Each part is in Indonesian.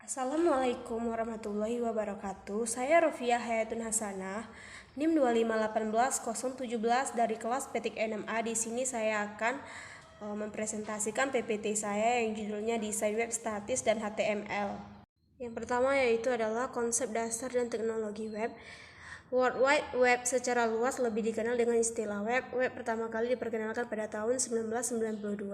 Assalamualaikum warahmatullahi wabarakatuh. Saya Rofiah Hayatun Hasanah, NIM 2518017 dari kelas Petik NMA. Di sini saya akan mempresentasikan PPT saya yang judulnya Desain Web Statis dan HTML. Yang pertama yaitu adalah konsep dasar dan teknologi web. World Wide Web secara luas lebih dikenal dengan istilah web. Web pertama kali diperkenalkan pada tahun 1992.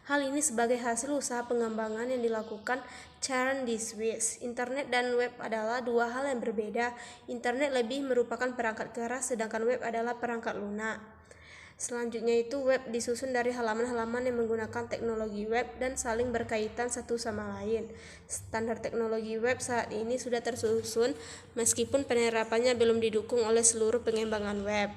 Hal ini sebagai hasil usaha pengembangan yang dilakukan Charles di Swiss. Internet dan web adalah dua hal yang berbeda. Internet lebih merupakan perangkat keras, sedangkan web adalah perangkat lunak. Selanjutnya itu web disusun dari halaman-halaman yang menggunakan teknologi web dan saling berkaitan satu sama lain. Standar teknologi web saat ini sudah tersusun meskipun penerapannya belum didukung oleh seluruh pengembangan web.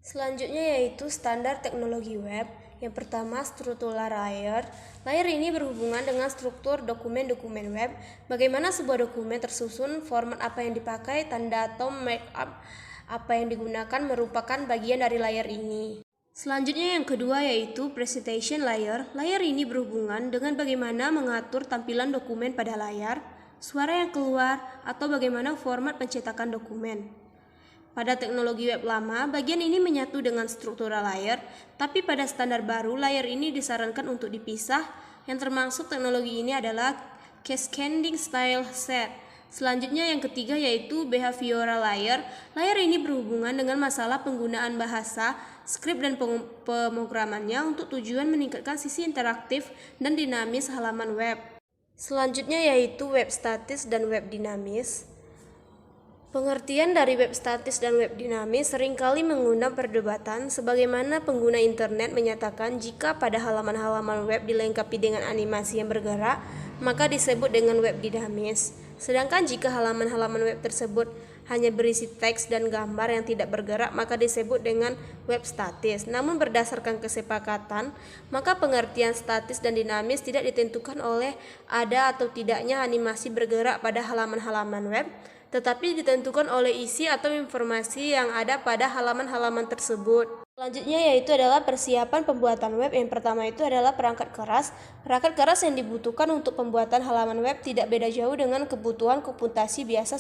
Selanjutnya yaitu standar teknologi web. Yang pertama, struktural layer. Layer ini berhubungan dengan struktur dokumen-dokumen web. Bagaimana sebuah dokumen tersusun, format apa yang dipakai, tanda atau markup apa yang digunakan merupakan bagian dari layer ini. Selanjutnya yang kedua yaitu presentation layer. Layer ini berhubungan dengan bagaimana mengatur tampilan dokumen pada layar, suara yang keluar, atau bagaimana format pencetakan dokumen. Pada teknologi web lama, bagian ini menyatu dengan struktural layer, tapi pada standar baru, layer ini disarankan untuk dipisah. Yang termasuk teknologi ini adalah cascading style set. Selanjutnya yang ketiga yaitu behavioral layer. Layer ini berhubungan dengan masalah penggunaan bahasa, skrip dan pemrogramannya untuk tujuan meningkatkan sisi interaktif dan dinamis halaman web. Selanjutnya yaitu web statis dan web dinamis. Pengertian dari web statis dan web dinamis seringkali mengundang perdebatan, sebagaimana pengguna internet menyatakan jika pada halaman-halaman web dilengkapi dengan animasi yang bergerak, maka disebut dengan web dinamis. Sedangkan jika halaman-halaman web tersebut hanya berisi teks dan gambar yang tidak bergerak, maka disebut dengan web statis. Namun berdasarkan kesepakatan, maka pengertian statis dan dinamis tidak ditentukan oleh ada atau tidaknya animasi bergerak pada halaman-halaman web, tetapi ditentukan oleh isi atau informasi yang ada pada halaman-halaman tersebut. Selanjutnya yaitu adalah persiapan pembuatan web. Yang pertama itu adalah perangkat keras. Perangkat keras yang dibutuhkan untuk pembuatan halaman web tidak beda jauh dengan kebutuhan komputasi biasa.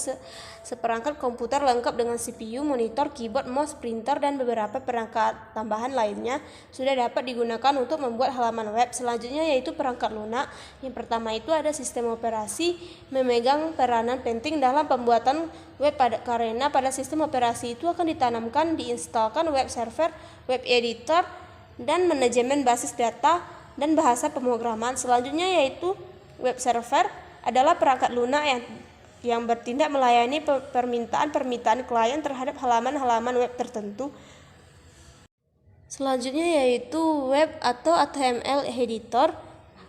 Seperangkat komputer lengkap dengan CPU, monitor, keyboard, mouse, printer, dan beberapa perangkat tambahan lainnya sudah dapat digunakan untuk membuat halaman web. Selanjutnya yaitu perangkat lunak. Yang pertama itu ada sistem operasi memegang peranan penting dalam pembuatan web karena pada sistem operasi itu akan ditanamkan diinstalkan web server, web editor, dan manajemen basis data dan bahasa pemrograman. Selanjutnya yaitu web server adalah perangkat lunak yang bertindak melayani permintaan klien terhadap halaman-halaman web tertentu. Selanjutnya yaitu web atau HTML editor.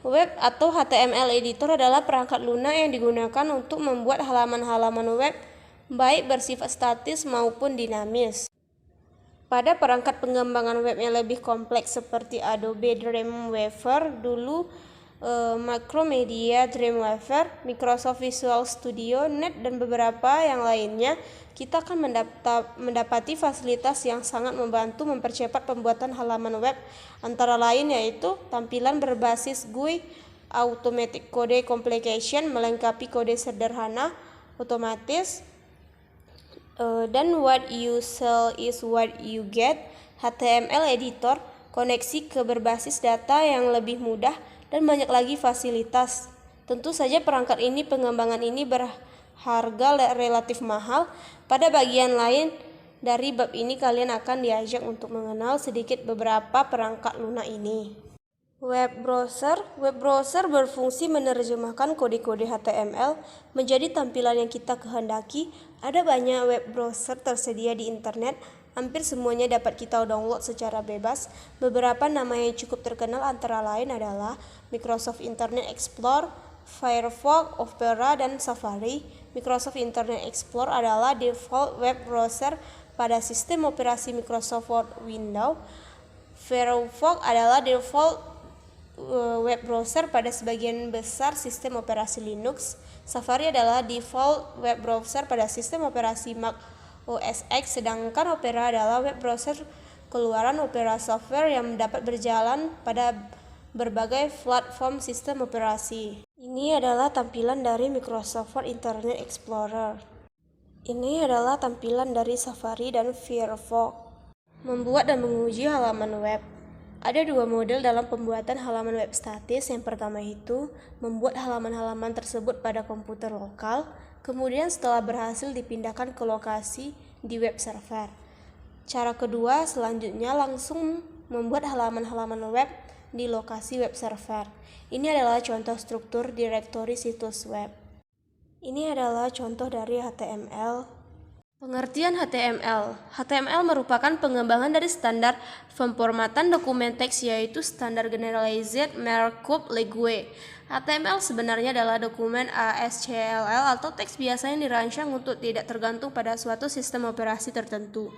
Web atau HTML editor adalah perangkat lunak yang digunakan untuk membuat halaman-halaman web baik bersifat statis maupun dinamis. Pada perangkat pengembangan web yang lebih kompleks seperti Adobe Dreamweaver dulu, Macromedia Dreamweaver, Microsoft Visual Studio, Net, dan beberapa yang lainnya, kita akan mendapati fasilitas yang sangat membantu mempercepat pembuatan halaman web, antara lain yaitu tampilan berbasis GUI, Automatic Code Completion, melengkapi kode sederhana, otomatis, dan what you sell is what you get, HTML editor, koneksi ke berbasis data yang lebih mudah, dan banyak lagi fasilitas. Tentu saja perangkat ini, pengembangan ini berharga relatif mahal. Pada bagian lain dari bab ini kalian akan diajak untuk mengenal sedikit beberapa perangkat lunak ini. Web browser berfungsi menerjemahkan kode-kode HTML menjadi tampilan yang kita kehendaki. Ada banyak web browser tersedia di internet, hampir semuanya dapat kita download secara bebas. Beberapa nama yang cukup terkenal antara lain adalah Microsoft Internet Explorer, Firefox, Opera, dan Safari. Microsoft Internet Explorer adalah default web browser pada sistem operasi Microsoft Word Windows. Firefox adalah default web browser pada sebagian besar sistem operasi Linux. Safari adalah default web browser pada sistem operasi Mac OS X, sedangkan Opera adalah web browser keluaran Opera Software yang dapat berjalan pada berbagai platform sistem operasi. Ini adalah tampilan dari Microsoft Word Internet Explorer. Ini adalah tampilan dari Safari dan Firefox. Membuat dan menguji halaman web. Ada dua model dalam pembuatan halaman web statis. Yang pertama itu membuat halaman-halaman tersebut pada komputer lokal, kemudian setelah berhasil dipindahkan ke lokasi di web server. Cara kedua selanjutnya langsung membuat halaman-halaman web di lokasi web server. Ini adalah contoh struktur direktori situs web. Ini adalah contoh dari HTML. Pengertian HTML. HTML merupakan pengembangan dari standar pemformatan dokumen teks yaitu Standard Generalized Markup Language. HTML sebenarnya adalah dokumen ASCII atau teks biasa yang dirancang untuk tidak tergantung pada suatu sistem operasi tertentu.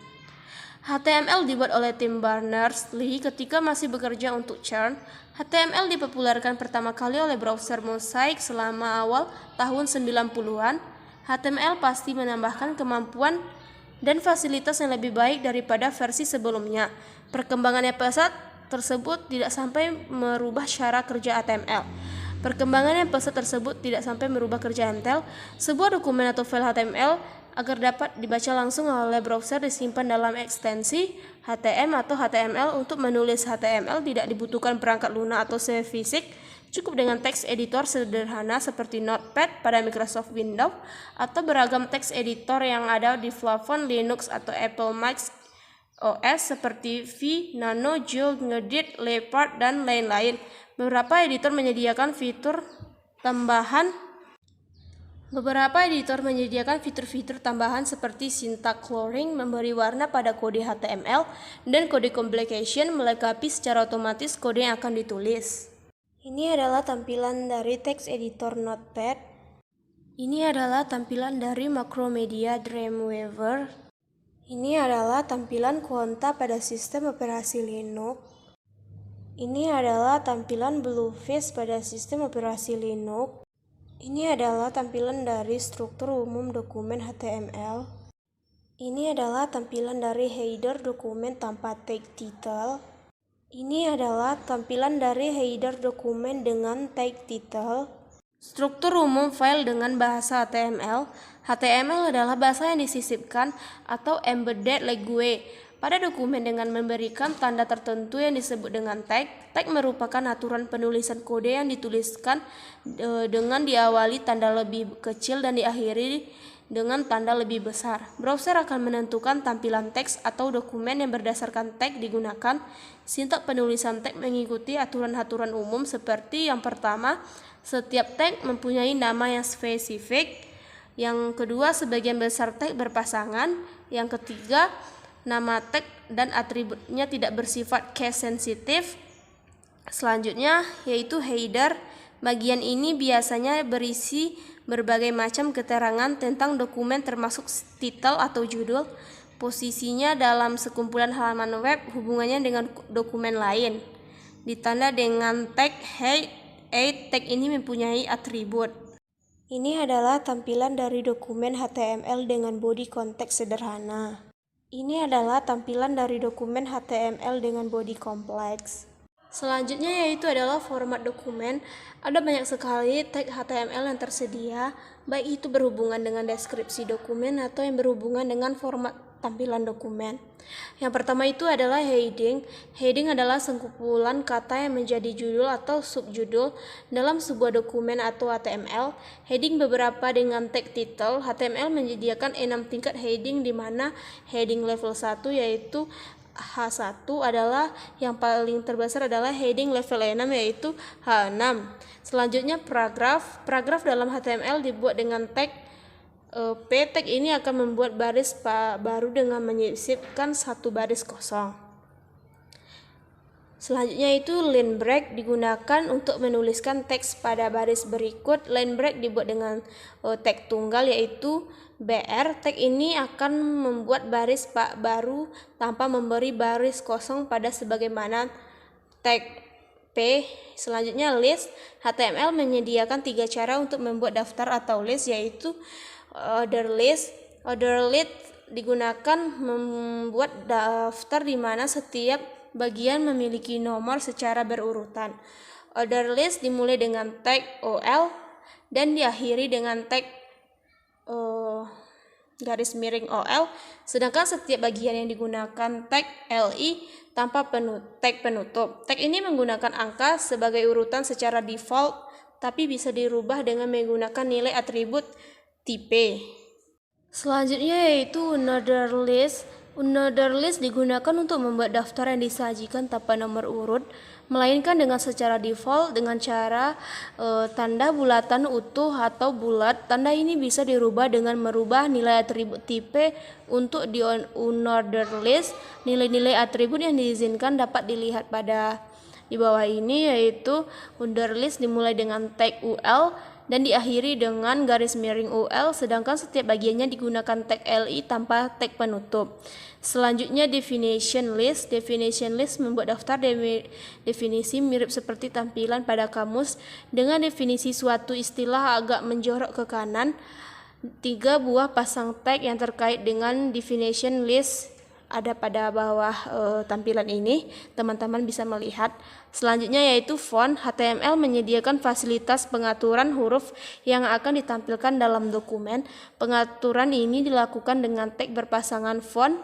HTML dibuat oleh Tim Berners-Lee ketika masih bekerja untuk CERN. HTML dipopulerkan pertama kali oleh browser Mosaic selama awal tahun 90-an. HTML pasti menambahkan kemampuan dan fasilitas yang lebih baik daripada versi sebelumnya. Perkembangannya pesat tersebut tidak sampai merubah cara kerja HTML. Perkembangan yang pesat tersebut tidak sampai merubah kerja HTML. Sebuah dokumen atau file HTML agar dapat dibaca langsung oleh browser disimpan dalam ekstensi HTML atau HTML. Untuk menulis HTML tidak dibutuhkan perangkat lunak atau secara fisik. Cukup dengan teks editor sederhana seperti Notepad pada Microsoft Windows atau beragam teks editor yang ada di platform Linux atau Apple Mac OS seperti V, Nano, Joule, Gedit, Leopard, dan lain-lain. Beberapa editor menyediakan fitur tambahan seperti syntax coloring, memberi warna pada kode HTML, dan kode complication melengkapi secara otomatis kode yang akan ditulis. Ini adalah tampilan dari text editor Notepad. Ini adalah tampilan dari Macromedia Dreamweaver. Ini adalah tampilan Quanta pada sistem operasi Linux. Ini adalah tampilan Bluefish pada sistem operasi Linux. Ini adalah tampilan dari struktur umum dokumen HTML. Ini adalah tampilan dari header dokumen tanpa tag title. Ini adalah tampilan dari header dokumen dengan tag title. Struktur umum file dengan bahasa HTML. HTML adalah bahasa yang disisipkan atau embedded language pada dokumen dengan memberikan tanda tertentu yang disebut dengan tag. Tag merupakan aturan penulisan kode yang dituliskan dengan diawali tanda lebih kecil dan diakhiri dengan tanda lebih besar. Browser akan menentukan tampilan teks atau dokumen yang berdasarkan tag digunakan. Sintaks penulisan tag mengikuti aturan-aturan umum seperti yang pertama, setiap tag mempunyai nama yang spesifik. Yang kedua, sebagian besar tag berpasangan. Yang ketiga, nama tag dan atributnya tidak bersifat case sensitif. Selanjutnya yaitu header. Bagian ini biasanya berisi berbagai macam keterangan tentang dokumen termasuk titel atau judul, posisinya dalam sekumpulan halaman web, hubungannya dengan dokumen lain. Ditanda dengan tag head. Tag ini mempunyai atribut. Ini adalah tampilan dari dokumen HTML dengan body konteks sederhana. Ini adalah tampilan dari dokumen HTML dengan body kompleks. Selanjutnya yaitu adalah format dokumen. Ada banyak sekali tag HTML yang tersedia, baik itu berhubungan dengan deskripsi dokumen atau yang berhubungan dengan format tampilan dokumen. Yang pertama itu adalah heading. Heading adalah sekumpulan kata yang menjadi judul atau subjudul dalam sebuah dokumen atau HTML. Heading beberapa dengan tag title. HTML menyediakan 6 tingkat heading, di mana heading level 1 yaitu H1 adalah yang paling terbesar adalah heading level 6 yaitu H6. Selanjutnya paragraf. Paragraf dalam HTML dibuat dengan tag P. Tag ini akan membuat baris baru dengan menyisipkan satu baris kosong. Selanjutnya itu line break, digunakan untuk menuliskan teks pada baris berikut. Line break dibuat dengan tag tunggal yaitu BR. Tag ini akan membuat baris baru tanpa memberi baris kosong pada sebagaimana tag P. Selanjutnya list. HTML menyediakan 3 cara untuk membuat daftar atau list, yaitu order list. Order list digunakan membuat daftar di mana setiap bagian memiliki nomor secara berurutan. Order list dimulai dengan tag OL dan diakhiri dengan tag garis miring OL, sedangkan setiap bagian yang digunakan tag LI tanpa tag penutup. Tag ini menggunakan angka sebagai urutan secara default, tapi bisa dirubah dengan menggunakan nilai atribut tipe. Selanjutnya yaitu another list. Another list digunakan untuk membuat daftar yang disajikan tanpa nomor urut, melainkan dengan secara default dengan cara tanda bulatan utuh atau bulat. Tanda ini bisa dirubah dengan merubah nilai atribut tipe. Untuk di another list, nilai-nilai atribut yang diizinkan dapat dilihat pada di bawah ini, yaitu order list dimulai dengan tag UL dan diakhiri dengan garis miring UL, sedangkan setiap bagiannya digunakan tag LI tanpa tag penutup. Selanjutnya definition list. Definition list membuat daftar definisi mirip seperti tampilan pada kamus, dengan definisi suatu istilah agak menjorok ke kanan. 3 buah pasang tag yang terkait dengan definition list ada pada bawah tampilan ini, teman-teman bisa melihat. Selanjutnya yaitu font. HTML menyediakan fasilitas pengaturan huruf yang akan ditampilkan dalam dokumen. Pengaturan ini dilakukan dengan tag berpasangan font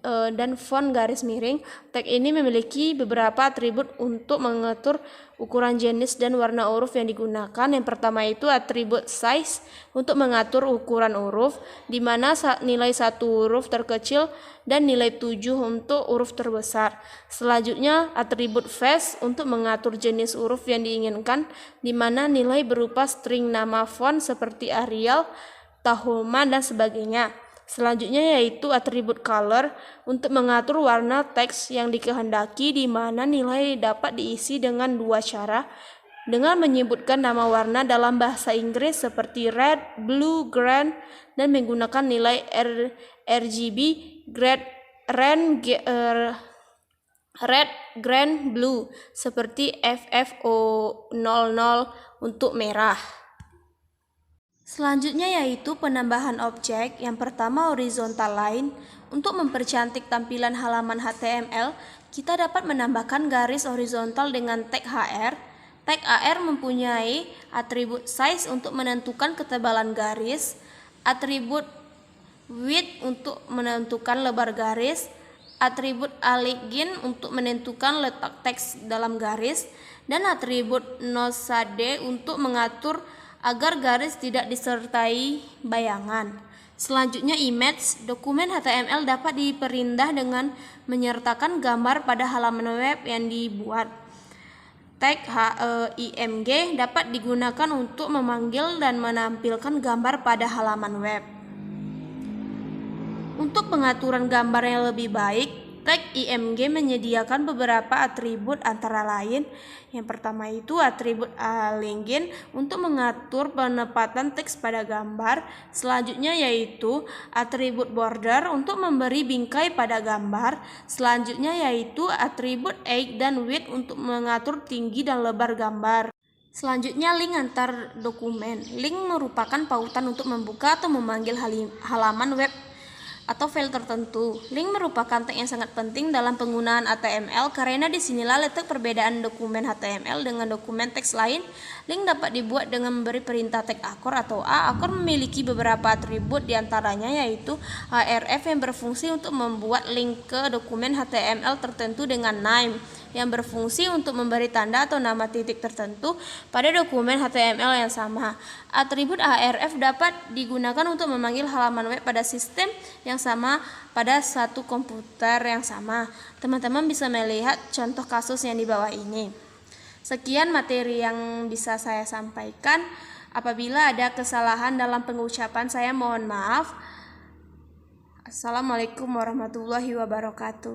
dan font garis miring. Tag ini memiliki beberapa atribut untuk mengatur ukuran, jenis, dan warna huruf yang digunakan. Yang pertama itu atribut size untuk mengatur ukuran huruf, di mana nilai 1 huruf terkecil dan nilai 7 untuk huruf terbesar. Selanjutnya atribut face untuk mengatur jenis huruf yang diinginkan, di mana nilai berupa string nama font seperti Arial, Tahoma, dan sebagainya. Selanjutnya yaitu atribut color untuk mengatur warna teks yang dikehendaki, di mana nilai dapat diisi dengan 2 cara, dengan menyebutkan nama warna dalam bahasa Inggris seperti red, blue, green, dan menggunakan nilai RGB red, green, blue seperti FFO00 untuk merah. Selanjutnya yaitu penambahan objek. Yang pertama horizontal line. Untuk mempercantik tampilan halaman HTML, kita dapat menambahkan garis horizontal dengan tag HR. Tag HR mempunyai atribut size untuk menentukan ketebalan garis, atribut width untuk menentukan lebar garis, atribut align untuk menentukan letak teks dalam garis, dan atribut nosade untuk mengatur agar garis tidak disertai bayangan. Selanjutnya image. Dokumen HTML dapat diperindah dengan menyertakan gambar pada halaman web yang dibuat. Tag img dapat digunakan untuk memanggil dan menampilkan gambar pada halaman web. Untuk pengaturan gambar yang lebih baik, tag img menyediakan beberapa atribut, antara lain yang pertama itu atribut align untuk mengatur penempatan teks pada gambar. Selanjutnya yaitu atribut border untuk memberi bingkai pada gambar. Selanjutnya yaitu atribut height dan width untuk mengatur tinggi dan lebar gambar. Selanjutnya link antar dokumen. Link merupakan pautan untuk membuka atau memanggil halaman web atau file tertentu. Link merupakan tag yang sangat penting dalam penggunaan HTML karena disinilah letak perbedaan dokumen HTML dengan dokumen teks lain. Link dapat dibuat dengan memberi perintah tag akor atau A. Akor memiliki beberapa atribut, diantaranya yaitu href yang berfungsi untuk membuat link ke dokumen HTML tertentu dengan name yang berfungsi untuk memberi tanda atau nama titik tertentu pada dokumen HTML yang sama. Atribut href dapat digunakan untuk memanggil halaman web pada sistem yang sama pada satu komputer yang sama. Teman-teman bisa melihat contoh kasus yang di bawah ini. Sekian materi yang bisa saya sampaikan. Apabila ada kesalahan dalam pengucapan, saya mohon maaf. Assalamualaikum warahmatullahi wabarakatuh.